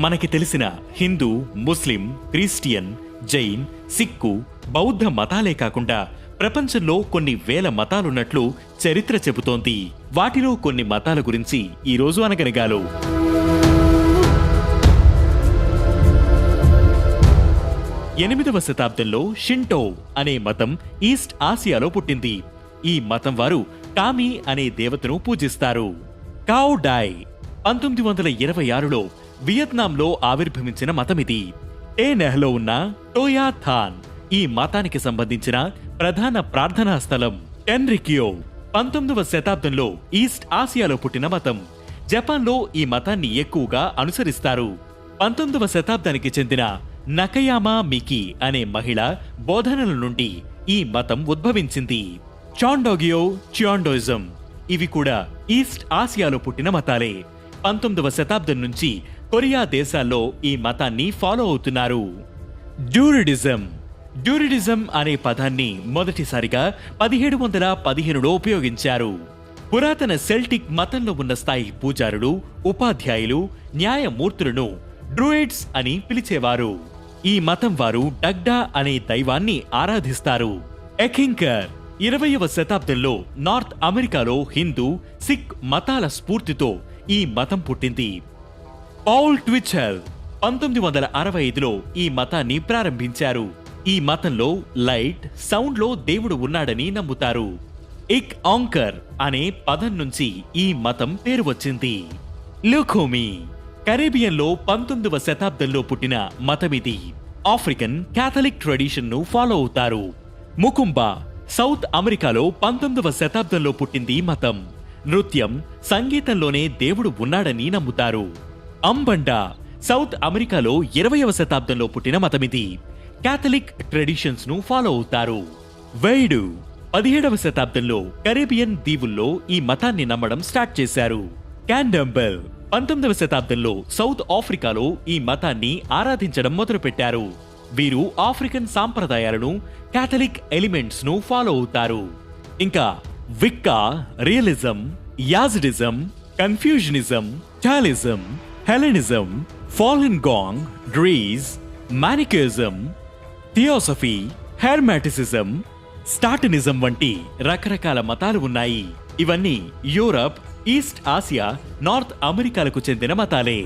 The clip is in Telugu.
మనకి తెలిసిన హిందూ, ముస్లిం, క్రిస్టియన్, జైన్, సిక్కు, బౌద్ధ మతాలే కాకుండా ప్రపంచంలో కొన్ని వేల మతాలున్నట్లు చరిత్ర చెబుతోంది. వాటిలో కొన్ని మతాల గురించి ఈరోజు అనగనగాలో. 8వ శతాబ్దంలో షింటో అనే మతం ఈస్ట్ ఆసియాలో పుట్టింది. ఈ మతం వారు కామి అనే దేవతను పూజిస్తారు. కావ్ డాయ్ 1926లో వియత్నాంలో ఆవిర్భవించిన మతమిది. టే నెహ్లో ఉన్న టోయా థాన్ ఈ మతానికి సంబంధించిన ప్రధాన ప్రార్థనా స్థలం. టెన్రికియో 19వ శతాబ్దంలో ఈస్ట్ ఆసియాలో పుట్టిన మతం. జపాన్లో ఈ మతాన్ని ఎక్కువగా అనుసరిస్తారు. 19వ శతాబ్దానికి చెందిన నకయామా మికి అనే మహిళ బోధనల నుండి ఈ మతం ఉద్భవించింది. చాండోగియో, చియాండోయిజం ఇవి కూడా ఈస్ట్ ఆసియాలో పుట్టిన మతాలే. 19వ శతాబ్దం నుంచి కొరియా దేశాల్లో ఈ మతాన్ని ఫాలో అవుతున్నారు. డ్యూరిడిజం అనే పదాన్ని మొదటిసారిగా 1715లో ఉపయోగించారు. పురాతన సెల్టిక్ మతంలో ఉన్న స్థాయి పూజారులు, ఉపాధ్యాయులు, న్యాయమూర్తులను డ్రూయిడ్స్ అని పిలిచేవారు. ఈ మతం వారు డగ్డా అనే దైవాన్ని ఆరాధిస్తారు. ఎఖింకర్ 20వ శతాబ్దంలో నార్త్ అమెరికాలో హిందూ, సిక్ మతాల స్ఫూర్తితో ఈ మతం పుట్టింది. పౌల్ ట్విచెల్ 1965లో ఈ మతాన్ని ప్రారంభించారు. ఈ మతంలో లైట్, సౌండ్ లో దేవుడు ఉన్నాడని నమ్ముతారు. ఇక్ ఆంకర్ అనే పదం నుంచి ఈ మతం పేరు వచ్చింది. లుఖోమి కరేబియన్లో 19వ శతాబ్దంలో పుట్టిన మతమిది. ఆఫ్రికన్ క్యాథలిక్ ట్రెడిషన్ ను ఫాలో అవుతారు. ముకుంబా సౌత్ అమెరికాలో 19వ శతాబ్దంలో పుట్టింది మతం. నృత్యం, సంగీతంలోనే దేవుడు ఉన్నాడని నమ్ముతారు. అంబండా సౌత్ అమెరికాలో 20వ శతాబ్దంలో పుట్టిన మతమిది. క్యాథలిక్ ట్రెడిషన్స్ ను ఫాలో అవుతారు. వైడు 17వ శతాబ్దంలో కరేబియన్ దీవుల్లో ఈ మతాన్ని నమ్మడం స్టార్ట్ చేశారు. క్యాండంబెల్ 19వ శతాబ్దంలో సౌత్ ఆఫ్రికాలో ఈ మతాన్ని ఆరాధించడం మొదలుపెట్టారు. వీరు ఆఫ్రికన్ సాంప్రదాయాలను, క్యాథలిక్ ఎలిమెంట్స్ ను ఫాలో అవుతారు. ఇంకా Wicca, realism, Yazidism, Confucianism, Taoism, Hellenism, Falun Gong, Druze, Manichaeism, theosophy, hermeticism, స్టాటినిజం వంటి రకరకాల మతాలు ఉన్నాయి. ఇవన్నీ యూరప్, ఈస్ట్ ఆసియా, నార్త్ అమెరికాలకు చెందిన మతాలే.